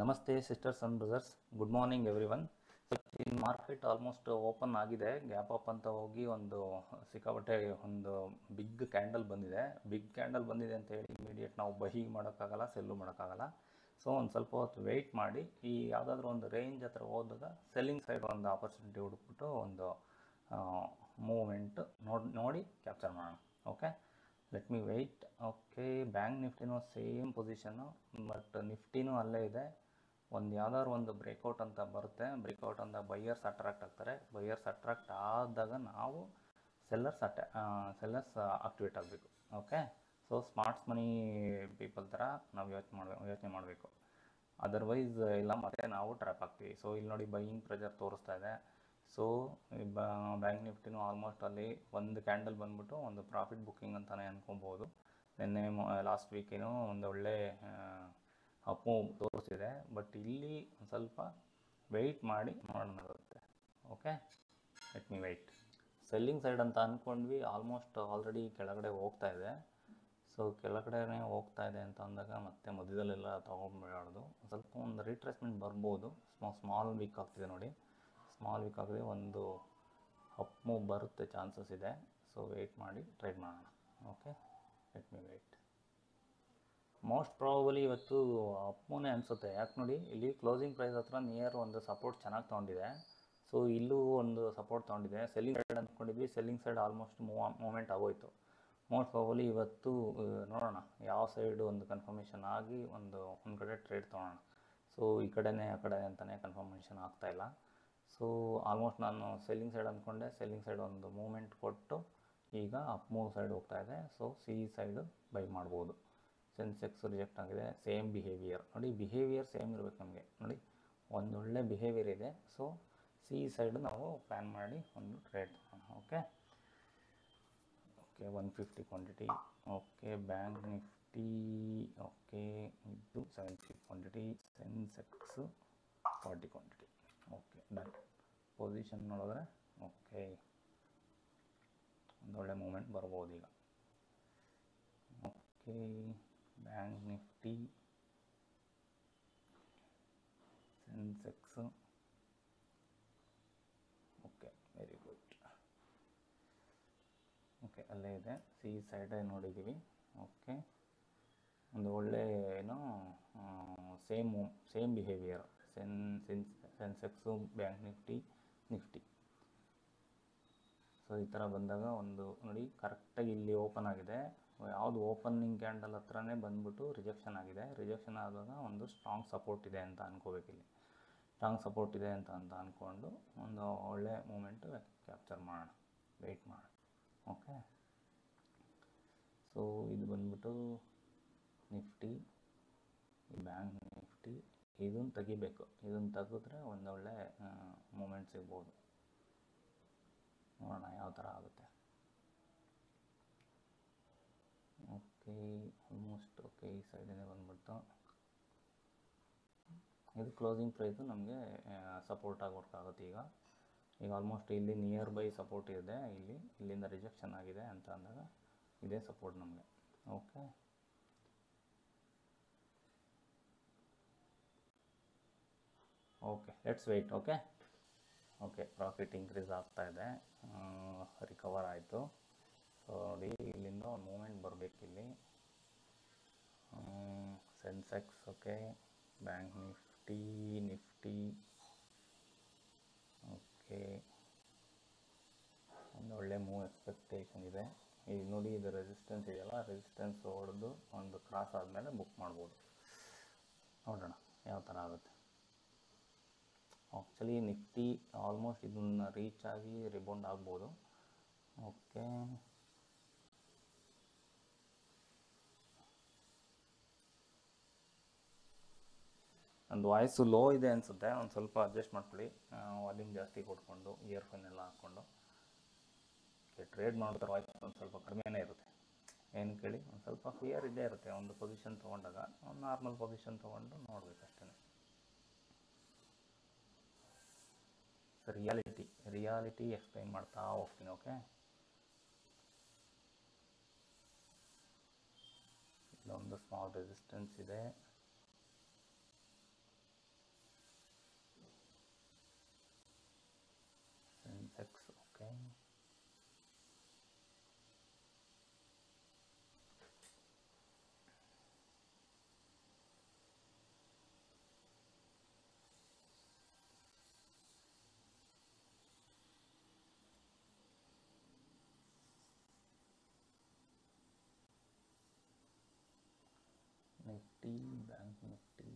ನಮಸ್ತೆ sisters and brothers, good morning every one. In market almost open ಆಗಿದೆ. Gap up ಅಂತ ಹೋಗಿ ಒಂದು ಸಿಕ್ಕಾಪಟ್ಟೆ ಒಂದು ಬಿಗ್ ಕ್ಯಾಂಡಲ್ ಬಂದಿದೆ. ಬಿಗ್ ಕ್ಯಾಂಡಲ್ ಬಂದಿದೆ ಅಂತ ಹೇಳಿ ಇಮಿಡಿಯೇಟ್ ನಾವು ಬೈ ಮಾಡೋಕ್ಕಾಗಲ್ಲ, ಸೆಲ್ಲು ಮಾಡೋಕ್ಕಾಗಲ್ಲ. ಸೊ ಒಂದು ಸ್ವಲ್ಪ ಹೊತ್ತು ವೆಯ್ಟ್ ಮಾಡಿ ಈ ಯಾವುದಾದ್ರೂ ಒಂದು ರೇಂಜ್ ಹತ್ರ ಹೋದಾಗ ಸೆಲ್ಲಿಂಗ್ ಸೈಡ್ ಒಂದು ಆಪರ್ಚುನಿಟಿ ಹುಡುಕ್ಬಿಟ್ಟು ಒಂದು ಮೂವ್ಮೆಂಟ್ ನೋಡಿ ಕ್ಯಾಪ್ಚರ್ ಮಾಡೋಣ. Okay, let me wait. Okay, bank ನಿಫ್ಟಿನೂ ಸೇಮ್ ಪೊಸಿಷನ್ನು, ಬಟ್ ನಿಫ್ಟಿನೂ ಅಲ್ಲೇ ಇದೆ. ಒಂದು ಯಾವುದಾದ್ರು ಒಂದು ಬ್ರೇಕ್ಔಟ್ ಅಂತ ಬರುತ್ತೆ. ಬ್ರೇಕ್ಔಟ್ ಅಂತ ಬೈಯರ್ಸ್ ಅಟ್ರಾಕ್ಟ್ ಆಗ್ತಾರೆ. ಬೈಯರ್ಸ್ ಅಟ್ರಾಕ್ಟ್ ಆದಾಗ ನಾವು ಸೆಲ್ಲರ್ಸ್ ಆಕ್ಟಿವೇಟ್ ಆಗಬೇಕು. ಓಕೆ, ಸೊ ಸ್ಮಾರ್ಟ್ಸ್ ಮನಿ ಪೀಪಲ್ ಥರ ನಾವು ಯೋಚನೆ ಮಾಡಬೇಕು. ಅದರ್ವೈಸ್ ಇಲ್ಲ ಮತ್ತೆ ನಾವು ಟ್ರ್ಯಾಪ್ ಆಗ್ತೀವಿ. ಸೊ ಇಲ್ಲಿ ನೋಡಿ ಬೈಯಿಂಗ್ ಪ್ರೆಷರ್ ತೋರಿಸ್ತಾ ಇದೆ. ಸೊ ಬ್ಯಾಂಕ್ ನಿಫ್ಟಿನೂ ಆಲ್ಮೋಸ್ಟ್ ಅಲ್ಲಿ ಒಂದು ಕ್ಯಾಂಡಲ್ ಬಂದ್ಬಿಟ್ಟು ಒಂದು ಪ್ರಾಫಿಟ್ ಬುಕ್ಕಿಂಗ್ ಅಂತಲೇ ಅನ್ಕೊಬೋದು. ನಿನ್ನೆ ಲಾಸ್ಟ್ ವೀಕೇನೂ ಒಂದು ಒಳ್ಳೆ ಅಪ್ ಮೂವ್ ತೋರಿಸಿದೆ. ಬಟ್ ಇಲ್ಲಿ ಒಂದು ಸ್ವಲ್ಪ ವೆಯ್ಟ್ ಮಾಡಿ ಮಾಡೋಣಾಗುತ್ತೆ. Okay, let me wait. Selling side ಅಂತ ಅಂದ್ಕೊಂಡ್ವಿ, ಆಲ್ಮೋಸ್ಟ್ ಆಲ್ರೆಡಿ ಕೆಳಗಡೆ ಹೋಗ್ತಾ ಇದೆ. ಸೊ ಕೆಳಗಡೆನೇ ಹೋಗ್ತಾ ಇದೆ ಅಂತ ಅಂದಾಗ ಮತ್ತೆ ಮಧ್ಯದಲ್ಲೆಲ್ಲ ತೊಗೊಂಡ್ಬಿಡೋದು. ಸ್ವಲ್ಪ ಒಂದು ರಿಟ್ರೇಸ್ಮೆಂಟ್ ಬರ್ಬೋದು. ಸ್ಮಾಲ್ ವೀಕ್ ಆಗ್ತಿದೆ ನೋಡಿ, ಸ್ಮಾಲ್ ವೀಕ್ ಆಗಿದೆ, ಒಂದು ಅಪ್ ಮೂವ್ ಬರುತ್ತೆ ಚಾನ್ಸಸ್ ಇದೆ. ಸೊ ವೆಯ್ಟ್ ಮಾಡಿ ಟ್ರೇಡ್ ಮಾಡೋಣ. Okay, let me wait. Most probably ಇವತ್ತು ಅಪ್ ಮೂವ್ನೇ ಅನಿಸುತ್ತೆ. ಯಾಕೆ ನೋಡಿ, ಇಲ್ಲಿ ಕ್ಲೋಸಿಂಗ್ ಪ್ರೈಸ್ ಹತ್ರ ನಿಯರ್ ಒಂದು ಸಪೋರ್ಟ್ ಚೆನ್ನಾಗಿ ತೊಗೊಂಡಿದೆ. ಸೊ ಇಲ್ಲೂ ಒಂದು ಸಪೋರ್ಟ್ ತೊಗೊಂಡಿದೆ. ಸೆಲ್ಲಿಂಗ್ ಸೈಡ್ ಅಂದ್ಕೊಂಡಿದ್ವಿ, ಸೆಲ್ಲಿಂಗ್ ಸೈಡ್ ಆಲ್ಮೋಸ್ಟ್ ಮೂವ್ಮೆಂಟ್ ಆಗೋಯ್ತು. ಮೋಸ್ಟ್ ಪ್ರಾಬಲಿ ಇವತ್ತು ನೋಡೋಣ ಯಾವ ಸೈಡು ಒಂದು ಕನ್ಫರ್ಮೇಷನ್ ಆಗಿ ಒಂದು ಕಡೆ ಟ್ರೇಡ್ ತೊಗೊಳೋಣ. ಸೊ ಈ ಕಡೆನೇ ಆ ಕಡೆ ಅಂತಲೇ ಕನ್ಫರ್ಮೇಷನ್ ಆಗ್ತಾಯಿಲ್ಲ. ಸೊ ಆಲ್ಮೋಸ್ಟ್ ನಾನು ಸೆಲ್ಲಿಂಗ್ ಸೈಡ್ ಅಂದ್ಕೊಂಡೆ, ಸೆಲ್ಲಿಂಗ್ ಸೈಡ್ ಒಂದು ಮೂವ್ಮೆಂಟ್ ಕೊಟ್ಟು ಈಗ ಅಪ್ ಮೂವ್ ಸೈಡ್ ಹೋಗ್ತಾ ಇದೆ. ಸೊ ಸಿ ಸೈಡು ಬೈ ಮಾಡ್ಬೋದು. ಸೆನ್ಸೆಕ್ಸ್ ರಿಜೆಕ್ಟ್ ಆಗಿದೆ. ಸೇಮ್ ಬಿಹೇವಿಯರ್ ನೋಡಿ, ಬಿಹೇವಿಯರ್ ಸೇಮ್ ಇರಬೇಕು ನಮಗೆ. ನೋಡಿ ಒಂದೊಳ್ಳೆ ಬಿಹೇವಿಯರ್ ಇದೆ. ಸೊ ಸಿ ಸೈಡು ನಾವು ಪ್ಲ್ಯಾನ್ ಮಾಡಿ ಒಂದು ಟ್ರೇಡ್ ತೊಗೊಳೋಣ. Okay, 150 quantity. Okay, bank Nifty. Okay, ಇದು 70 quantity. Sensex 40 quantity. Okay, done. Position ನೋಡಿದ್ರೆ ಓಕೆ, ಒಂದೊಳ್ಳೆ ಮೂಮೆಂಟ್ ಬರ್ಬೋದು ಈಗ. Okay, bank Nifty, Sensex. Okay, very good. Okay, ಅಲ್ಲೇ ಇದೆ, ಸಿ ಸೈಡೇ ನೋಡಿದ್ದೀವಿ. ಓಕೆ, ಒಂದು ಒಳ್ಳೆ ಏನೋ same behaviour Sensex, bank Nifty. So ಈ ಥರ ಬಂದಾಗ ಒಂದು ನೋಡಿ ಕರೆಕ್ಟಾಗಿ ಇಲ್ಲಿ ಓಪನ್ ಆಗಿದೆ. ಯಾವುದು ಓಪನಿಂಗ್ ಕ್ಯಾಂಡಲ್ ಹತ್ರನೇ ಬಂದ್ಬಿಟ್ಟು ರಿಜೆಕ್ಷನ್ ಆಗಿದೆ. ರಿಜೆಕ್ಷನ್ ಆದಾಗ ಒಂದು ಸ್ಟ್ರಾಂಗ್ ಸಪೋರ್ಟ್ ಇದೆ ಅಂತ ಅನ್ಕೋಬೇಕಿಲ್ಲಿ. ಸ್ಟ್ರಾಂಗ್ ಸಪೋರ್ಟ್ ಇದೆ ಅಂತ ಅಂದ್ಕೊಂಡು ಒಂದು ಒಳ್ಳೆ ಮೂಮೆಂಟು ಕ್ಯಾಪ್ಚರ್ ಮಾಡೋಣ, ವೆಯ್ಟ್ ಮಾಡೋಣ. ಓಕೆ, ಸೊ ಇದು ಬಂದ್ಬಿಟ್ಟು ನಿಫ್ಟಿ, ಬ್ಯಾಂಕ್ ನಿಫ್ಟಿ. ಇದನ್ನು ತೆಗಿಬೇಕು. ಇದನ್ನು ತೆಗೆದ್ರೆ ಒಂದೊಳ್ಳೆ ಮೂಮೆಂಟ್ ಸಿಗ್ಬೋದು. ನೋಡೋಣ ಯಾವ ಥರ ಆಗುತ್ತೆ. ಓಕೆ, ಆಲ್ಮೋಸ್ಟ್ ಓಕೆ, ಈ ಸೈಡಿಂದ ಬಂದ್ಬಿಟ್ಟು ಇದು ಕ್ಲೋಸಿಂಗ್ ಪ್ರೈಸು ನಮಗೆ ಸಪೋರ್ಟ್ ಆಗಿ ವರ್ಕ್ ಆಗುತ್ತೆ. ಈಗ ಆಲ್ಮೋಸ್ಟ್ ಇಲ್ಲಿ ನಿಯರ್ ಬೈ ಸಪೋರ್ಟ್ ಇದೆ. ಇಲ್ಲಿಂದ ರಿಜೆಕ್ಷನ್ ಆಗಿದೆ ಅಂತ ಅಂದಾಗ ಇದೇ ಸಪೋರ್ಟ್ ನಮಗೆ. Okay, okay, let's wait. Okay, profit increase ಆಗ್ತಾ ಇದೆ, ರಿಕವರ್ ಆಯಿತು. ಸೊ ನೋಡಿ ಇಲ್ಲಿಂದ ಒಂದು ಮೂಮೆಂಟ್ ಬರಬೇಕಿಲ್ಲಿ. Sensex, okay, bank Nifty. Okay, ಒಂದು ಒಳ್ಳೆ ಮೂವ್ ಎಕ್ಸ್ಪೆಕ್ಟೇಷನ್ ಇದೆ. ಈಗ ನೋಡಿ ಇದು ರೆಸಿಸ್ಟೆನ್ಸ್ ಇದೆಯಲ್ಲ, ರೆಸಿಸ್ಟೆನ್ಸ್ ಹೊಡೆದು ಒಂದು ಕ್ರಾಸ್ ಆದಮೇಲೆ ಬುಕ್ ಮಾಡ್ಬೋದು. ನೋಡೋಣ ಯಾವ ಥರ ಆಗುತ್ತೆ. ಆ್ಯಕ್ಚುಲಿ ನಿಫ್ಟಿ ಆಲ್ಮೋಸ್ಟ್ ಇದನ್ನು ರೀಚ್ ಆಗಿ ರಿಬೌಂಡ್ ಆಗ್ಬೋದು. ಓಕೆ, ಒಂದು ವಾಯ್ಸು ಲೋ ಇದೆ ಅನಿಸುತ್ತೆ. ಒಂದು ಸ್ವಲ್ಪ ಅಡ್ಜಸ್ಟ್ ಮಾಡ್ಕೊಳ್ಳಿ, ವಾಲ್ಯೂಮ್ ಜಾಸ್ತಿ ಕೊಟ್ಕೊಂಡು, ಇಯರ್ಫೋನ್ ಎಲ್ಲ ಹಾಕ್ಕೊಂಡು. ಟ್ರೇಡ್ ಮಾಡಿದ್ರೆ ವಾಯ್ಸ್ ಒಂದು ಸ್ವಲ್ಪ ಕಡಿಮೆನೇ ಇರುತ್ತೆ. ಏನು ಕೇಳಿ, ಒಂದು ಸ್ವಲ್ಪ ಫಿಯರ್ ಇದ್ದೇ ಇರುತ್ತೆ. ಒಂದು ಪೊಸಿಷನ್ ತೊಗೊಂಡಾಗ ಒಂದು ನಾರ್ಮಲ್ ಪೊಸಿಷನ್ ತೊಗೊಂಡು ನೋಡಬೇಕಷ್ಟೇ. ರಿಯಾಲಿಟಿ ಎಕ್ಸ್ಪ್ಲೈನ್ ಮಾಡ್ತಾ ಹೋಗ್ತೀನಿ. ಓಕೆ, ಇಲ್ಲೊಂದು ಸ್ಮಾಲ್ ರೆಸಿಸ್ಟೆನ್ಸ್ ಇದೆ. ನಿಫ್ಟಿ ಬ್ಯಾಂಕ್ ನಿಫ್ಟಿ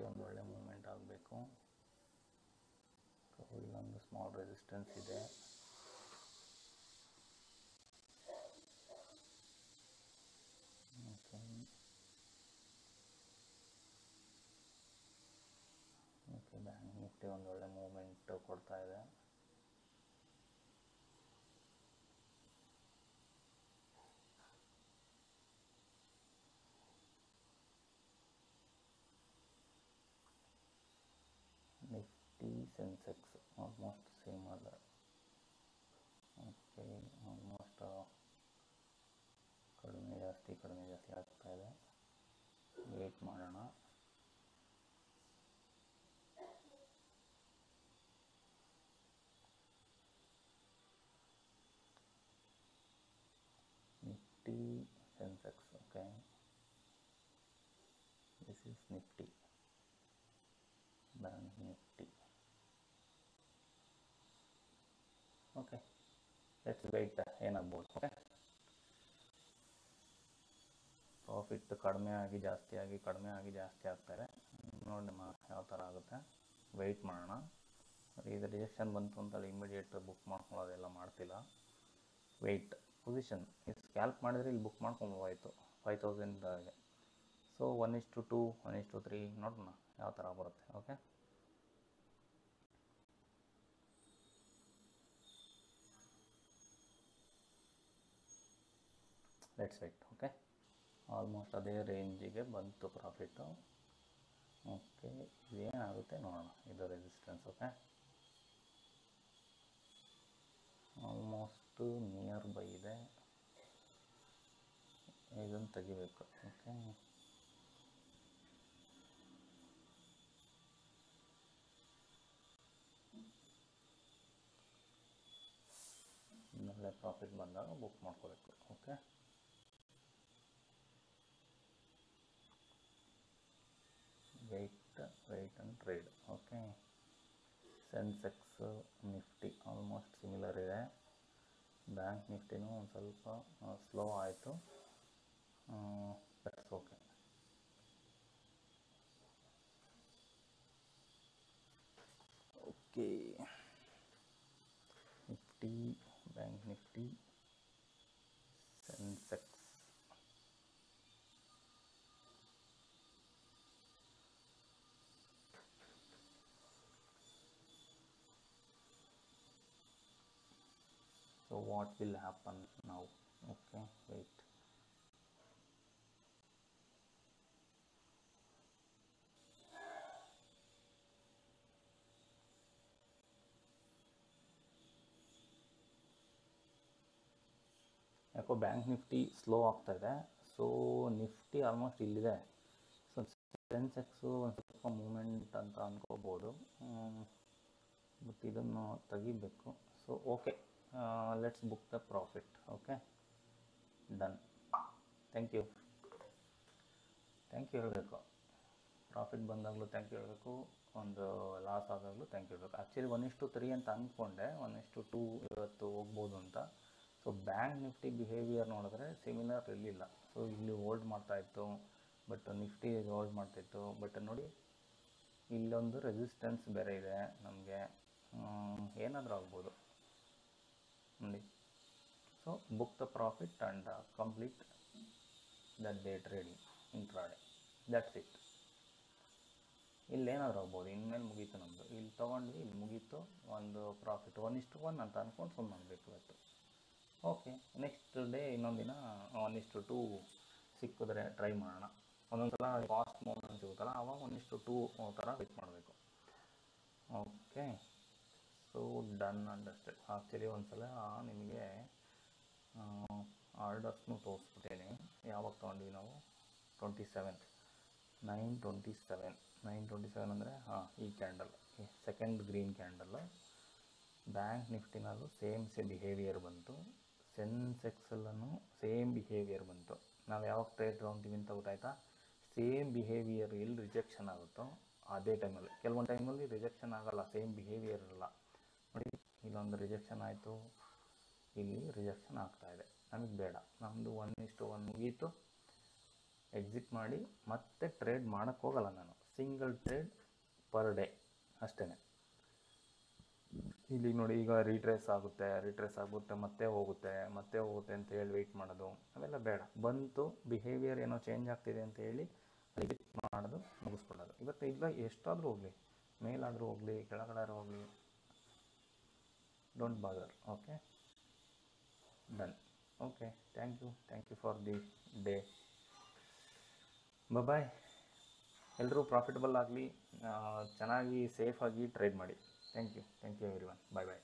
ಒಂದು ಒಳ್ಳೆ ಮೂವ್ಮೆಂಟ್ ಆಗಬೇಕು. ಇಲ್ಲೊಂದು ಸ್ಮಾಲ್ ರೆಸಿಸ್ಟೆನ್ಸ್ ಇದೆ. ಓಕೆ ಬ್ಯಾಂಕ್ ನಿಫ್ಟಿ ಒಂದು ಒಳ್ಳೆ ಮೂವ್ಮೆಂಟ್ ಕೊಡ್ತಾ ಇದೆ. ನಿಫ್ಟಿ ಸೆನ್ಸೆಕ್ಸ್ ಆಲ್ಮೋಸ್ಟ್ ಸೇಮ್ ಅದ. ಓಕೆ ಆಲ್ಮೋಸ್ಟ್ ಕಡಿಮೆ ಜಾಸ್ತಿ ಆಗ್ತಾ ಇದೆ. ವೇಟ್ ಮಾಡೋಣ. Nifty Sensex okay, this is Nifty bank Nifty. Okay let's wait ಏನಾಗ್ಬೋದು. ಓಕೆ ಪ್ರಾಫಿಟ್ ಕಡಿಮೆ ಆಗಿ ಜಾಸ್ತಿ ಆಗ್ತಾರೆ. ನೋಡಿ ಯಾವ ಥರ ಆಗುತ್ತೆ, ವೆಯ್ಟ್ ಮಾಡೋಣ. ಇದು ರಿಜೆಕ್ಷನ್ ಬಂತು ಅಂತೇಳಿ ಇಮಿಡಿಯೇಟ್ ಬುಕ್ ಮಾಡ್ಕೊಳ್ಳೋದೆಲ್ಲ ಮಾಡ್ತಿಲ್ಲ. ವೆಯ್ಟ್ ಪೊಸಿಷನ್ ಸ್ಕ್ಯಾಲ್ಪ್ ಮಾಡಿದರೆ ಇಲ್ಲಿ ಬುಕ್ ಮಾಡ್ಕೊಬೋದಾಯಿತು 5000 ಸೊ 1:2 1:3 ನೋಡೋಣ ಯಾವ ಥರ ಬರುತ್ತೆ. Okay let's wait. Okay almost ಅದೇ ರೇಂಜಿಗೆ ಬಂತು ಪ್ರಾಫಿಟ್ಟು. ಓಕೆ ಇದೇನಾಗುತ್ತೆ ನೋಡೋಣ. ಇದು resistance. Okay almost near by ಇದೆ, ಇದನ್ನು ತೆಗಿಬೇಕು. ಓಕೆ ಒಳ್ಳೆ ಪ್ರಾಫಿಟ್ ಬಂದಾಗ ಬುಕ್ ಮಾಡ್ಕೋಬೇಕು. Okay wait and trade. Okay Sensex Nifty almost similar ಇದೆ. ಬ್ಯಾಂಕ್ ನಿಫ್ಟಿನೂ ಒಂದು ಸ್ವಲ್ಪ ಸ್ಲೋ ಆಯಿತು. That's okay. Okay Nifty bank Nifty Sensex so what will happen now? Okay wait, ಯಾಕೋ ಬ್ಯಾಂಕ್ ನಿಫ್ಟಿ ಸ್ಲೋ ಆಗ್ತಾ ಇದೆ. ಸೊ ನಿಫ್ಟಿ ಆಲ್ಮೋಸ್ಟ್ ಇಲ್ಲಿದೆ. ಸೊ ಸೆನ್ಸೆಕ್ಸು ಒಂದು ಸ್ವಲ್ಪ ಮೂಮೆಂಟ್ ಅಂತ ಅನ್ಕೋಬೋದು, ಬಟ್ ಇದನ್ನು ತೆಗಿಬೇಕು. So okay let's book the profit. Okay done. Thank you ಹೇಳಬೇಕು. ಪ್ರಾಫಿಟ್ ಬಂದಾಗಲೂ ಥ್ಯಾಂಕ್ ಯು ಹೇಳಬೇಕು, ಒಂದು ಲಾಸ್ ಆದಾಗಲೂ ಥ್ಯಾಂಕ್ ಯು ಹೇಳಬೇಕು. ಆ್ಯಕ್ಚುಲಿ 1:3 ಅಂತ ಅಂದ್ಕೊಂಡೆ, 1:2 ಇವತ್ತು ಹೋಗ್ಬೋದು ಅಂತ. ಸೊ ಬ್ಯಾಂಕ್ ನಿಫ್ಟಿ ಬಿಹೇವಿಯರ್ ನೋಡಿದ್ರೆ ಸಿಮಿಲರ್ ಇರಲಿಲ್ಲ. ಸೊ ಇಲ್ಲಿ ಹೋಲ್ಡ್ ಮಾಡ್ತಾಯಿತ್ತು, ಬಟ್ ನಿಫ್ಟಿ ಹೋಲ್ಡ್ ಮಾಡ್ತಾಯಿತ್ತು. ಬಟ್ ನೋಡಿ ಇಲ್ಲೊಂದು ರೆಸಿಸ್ಟೆನ್ಸ್ ಬೇರೆ ಇದೆ ನಮಗೆ, ಏನಾದರೂ ಆಗ್ಬೋದು ನೋಡಿ. So book the profit and complete that day trading intraday. That's it. ಇಲ್ಲೇನಾದರೂ ಆಗ್ಬೋದು, ಇನ್ಮೇಲೆ ಮುಗೀತು ನಮ್ಮದು. ಇಲ್ಲಿ ತೊಗೊಂಡ್ವಿ, ಇಲ್ಲಿ ಮುಗೀತು, ಒಂದು ಪ್ರಾಫಿಟ್ 1:1 ಅಂತ ಅಂದ್ಕೊಂಡು ಸುಮ್ಮನೆ ಮಾಡಬೇಕು ಇವತ್ತು. ಓಕೆ ನೆಕ್ಸ್ಟ್ ಡೇ ಇನ್ನೊಂದು ದಿನ 1:2 ಸಿಕ್ಕಿದ್ರೆ ಟ್ರೈ ಮಾಡೋಣ. ಒಂದೊಂದು ಸಲ ಫಾಸ್ಟ್ ಮೂವ್ಮೆಂಟ್ ಸಿಗುತ್ತಲ್ಲ, ಆವಾಗ 1:2 ಥರ ವೆಯ್ಟ್ ಮಾಡಬೇಕು. Okay so done understand. Actually ಒಂದು ಸಲ ನಿಮಗೆ ಆರ್ಡರ್ಸ್ನು ತೋರಿಸ್ಬಿಟ್ಟೇನೆ. ಯಾವಾಗ ತೊಗೊಂಡ್ವಿ ನಾವು 927 ಅಂದರೆ ಈ candle, second green candle. Bank ನಿಫ್ಟಿನಲ್ಲೂ ಸೇಮ್ ಬಿಹೇವಿಯರ್ ಬಂತು, ಸೆನ್ಸೆಕ್ಸಲ್ಲೂ ಸೇಮ್ ಬಿಹೇವಿಯರ್ ಬಂತು. ನಾವು ಯಾವಾಗ ಟ್ರೇಡ್ ತೊಗೊತೀವಿ ಅಂತ ಗೊತ್ತಾಯ್ತಾ, ಸೇಮ್ ಬಿಹೇವಿಯರ್ ಎಲ್ಲಿ ರಿಜೆಕ್ಷನ್ ಆಗುತ್ತೋ ಅದೇ ಟೈಮಲ್ಲಿ. ಕೆಲವೊಂದು ಟೈಮಲ್ಲಿ ರಿಜೆಕ್ಷನ್ ಆಗೋಲ್ಲ, ಸೇಮ್ ಬಿಹೇವಿಯರ್ ಇರಲ್ಲ. ನೋಡಿ ಇಲ್ಲೊಂದು ರಿಜೆಕ್ಷನ್ ಆಯಿತು, ಇಲ್ಲಿ ರಿಜೆಕ್ಷನ್ ಆಗ್ತಾಯಿದೆ. ನಮಗೆ ಬೇಡ, ನಮ್ಮದು 1:1 ಮುಗೀತು. ಎಕ್ಸಿಟ್ ಮಾಡಿ ಮತ್ತೆ ಟ್ರೇಡ್ ಮಾಡೋಕ್ಕೆ ಹೋಗಲ್ಲ ನಾನು. ಸಿಂಗಲ್ ಟ್ರೇಡ್ ಪರ್ ಡೇ ಅಷ್ಟೇ. ಇಲ್ಲಿ ನೋಡಿ, ಈಗ ರೀಟ್ರೇಸ್ ಆಗುತ್ತೆ ಮತ್ತೆ ಹೋಗುತ್ತೆ ಅಂತ ಹೇಳಿ ವೆಯ್ಟ್ ಮಾಡೋದು ಅವೆಲ್ಲ ಬೇಡ. ಬಂತು, ಬಿಹೇವಿಯರ್ ಏನೋ ಚೇಂಜ್ ಆಗ್ತಿದೆ ಅಂತ ಹೇಳಿ ಎಕ್ಸಿಟ್ ಮಾಡೋದು, ಮುಗಿಸ್ಕೊಳ್ಳೋದು. ಇವತ್ತು ಇಲ್ಲ ಎಷ್ಟಾದರೂ ಹೋಗಲಿ, ಮೇಲಾದರೂ ಹೋಗಲಿ, ಕೆಳಗಡೆ ಹೋಗಲಿ, don't bother. Okay, done. Okay, thank you for the day. Bye. ಎಲ್ಲರೂ ಪ್ರಾಫಿಟಬಲ್ ಆಗಲಿ, ಚೆನ್ನಾಗಿ ಸೇಫಾಗಿ ಟ್ರೇಡ್ ಮಾಡಿ. Thank you everyone. ಬಾಯ್.